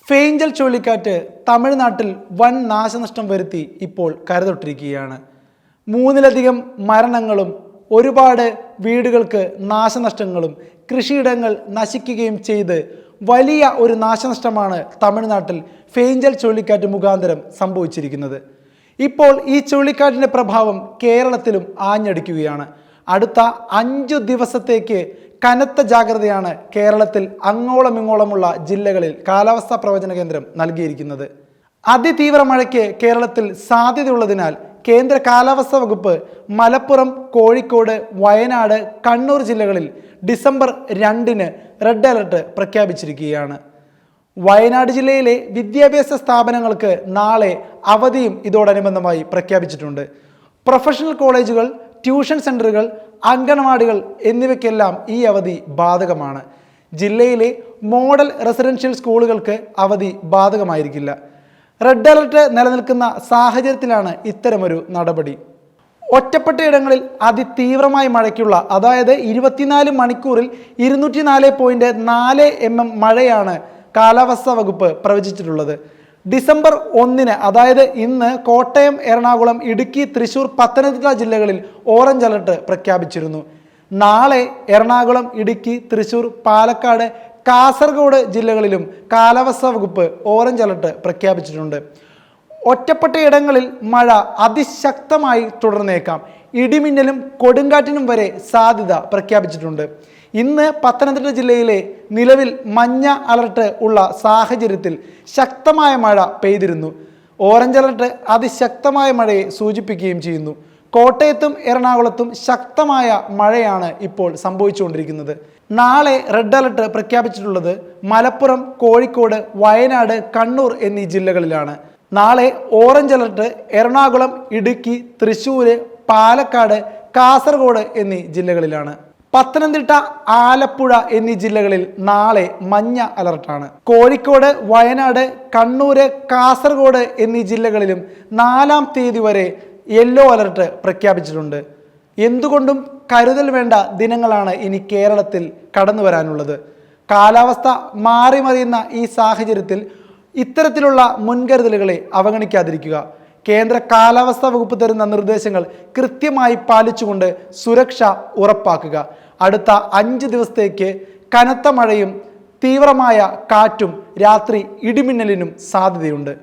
ഫേഞ്ചൽ ചുഴലിക്കാറ്റ് തമിഴ്നാട്ടിൽ വൻ നാശനഷ്ടം വരുത്തി ഇപ്പോൾ കരതൊട്ടിരിക്കുകയാണ്. മൂന്നിലധികം മരണങ്ങളും ഒരുപാട് വീടുകൾക്ക് നാശനഷ്ടങ്ങളും കൃഷിയിടങ്ങൾ നശിക്കുകയും ചെയ്ത് വലിയ ഒരു നാശനഷ്ടമാണ് തമിഴ്നാട്ടിൽ ഫേഞ്ചൽ ചുഴലിക്കാറ്റ് മുഖാന്തരം സംഭവിച്ചിരിക്കുന്നത്. ഇപ്പോൾ ഈ ചുഴലിക്കാറ്റിൻ്റെ പ്രഭാവം കേരളത്തിലും ആഞ്ഞടിക്കുകയാണ്. അടുത്ത 5 ദിവസത്തേക്ക് കനത്ത ജാഗ്രതയാണ് കേരളത്തിൽ അങ്ങോളം ഇങ്ങോളമുള്ള ജില്ലകളിൽ കാലാവസ്ഥാ പ്രവചന കേന്ദ്രം നൽകിയിരിക്കുന്നത്. അതിതീവ്ര മഴയ്ക്ക് കേരളത്തിൽ സാധ്യതയുള്ളതിനാൽ കേന്ദ്ര കാലാവസ്ഥാ വകുപ്പ് മലപ്പുറം, കോഴിക്കോട്, വയനാട്, കണ്ണൂർ ജില്ലകളിൽ ഡിസംബർ 2-ന് റെഡ് അലർട്ട് പ്രഖ്യാപിച്ചിരിക്കുകയാണ്. വയനാട് ജില്ലയിലെ വിദ്യാഭ്യാസ സ്ഥാപനങ്ങൾക്ക് നാളെ അവധിയും ഇതോടനുബന്ധമായി പ്രഖ്യാപിച്ചിട്ടുണ്ട്. പ്രൊഫഷണൽ കോളേജുകൾ, ട്യൂഷൻ സെൻ്ററുകൾ, അംഗനവാടികൾ എന്നിവയ്ക്കെല്ലാം ഈ അവധി ബാധകമാണ്. ജില്ലയിലെ മോഡൽ റെസിഡൻഷ്യൽ സ്കൂളുകൾക്ക് അവധി ബാധകമായിരിക്കില്ല. റെഡ് അലർട്ട് നിലനിൽക്കുന്ന സാഹചര്യത്തിലാണ് ഇത്തരമൊരു നടപടി. ഒറ്റപ്പെട്ട ഇടങ്ങളിൽ അതിതീവ്രമായ മഴയ്ക്കുള്ള അതായത് 24 മണിക്കൂറിൽ 204.4 mm മഴയാണ് കാലാവസ്ഥാ വകുപ്പ് പ്രവചിച്ചിട്ടുള്ളത്. ഡിസംബർ 1-ന് അതായത് ഇന്ന് കോട്ടയം, എറണാകുളം, ഇടുക്കി, തൃശൂർ, പത്തനംതിട്ട ജില്ലകളിൽ ഓറഞ്ച് അലർട്ട് പ്രഖ്യാപിച്ചിരുന്നു. നാളെ എറണാകുളം, ഇടുക്കി, തൃശൂർ, പാലക്കാട്, കാസർഗോഡ് ജില്ലകളിലും കാലാവസ്ഥാ വകുപ്പ് ഓറഞ്ച് അലർട്ട് പ്രഖ്യാപിച്ചിട്ടുണ്ട്. ഒറ്റപ്പെട്ട ഇടങ്ങളിൽ മഴ അതിശക്തമായി തുടർന്നേക്കാം. ഇടിമിന്നലും കൊടുങ്കാറ്റിനും വരെ സാധ്യത പ്രഖ്യാപിച്ചിട്ടുണ്ട്. ഇന്ന് പത്തനംതിട്ട ജില്ലയിലെ നിലവിൽ മഞ്ഞ അലർട്ട് ഉള്ള സാഹചര്യത്തിൽ ശക്തമായ മഴ പെയ്തിരുന്നു. ഓറഞ്ച് അലർട്ട് അതിശക്തമായ മഴയെ സൂചിപ്പിക്കുകയും ചെയ്യുന്നു. കോട്ടയത്തും എറണാകുളത്തും ശക്തമായ മഴയാണ് ഇപ്പോൾ സംഭവിച്ചുകൊണ്ടിരിക്കുന്നത്. നാളെ റെഡ് അലർട്ട് പ്രഖ്യാപിച്ചിട്ടുള്ളത് മലപ്പുറം, കോഴിക്കോട്, വയനാട്, കണ്ണൂർ എന്നീ ജില്ലകളിലാണ്. നാളെ ഓറഞ്ച് അലർട്ട് എറണാകുളം, ഇടുക്കി, തൃശ്ശൂർ, പാലക്കാട്, കാസർഗോഡ് എന്നീ ജില്ലകളിലാണ്. പത്തനംതിട്ട, ആലപ്പുഴ എന്നീ ജില്ലകളിൽ നാളെ മഞ്ഞ അലർട്ടാണ്. കോഴിക്കോട്, വയനാട്, കണ്ണൂർ, കാസർഗോഡ് എന്നീ ജില്ലകളിലും 4-ാം തീയതി വരെ യെല്ലോ അലർട്ട് പ്രഖ്യാപിച്ചിട്ടുണ്ട്. എന്തുകൊണ്ടും കരുതൽ വേണ്ട ദിനങ്ങളാണ് ഇനി കേരളത്തിൽ കടന്നു വരാനുള്ളത്. കാലാവസ്ഥ മാറി മറിയുന്ന ഈ സാഹചര്യത്തിൽ ഇത്തരത്തിലുള്ള മുൻകരുതലുകളെ അവഗണിക്കാതിരിക്കുക. കേന്ദ്ര കാലാവസ്ഥാ വകുപ്പ് തരുന്ന നിർദ്ദേശങ്ങൾ കൃത്യമായി പാലിച്ചുകൊണ്ട് സുരക്ഷ ഉറപ്പാക്കുക. അടുത്ത 5 ദിവസത്തേക്ക് കനത്ത മഴയും തീവ്രമായ കാറ്റും രാത്രി ഇടിമിന്നലിനും സാധ്യതയുണ്ട്.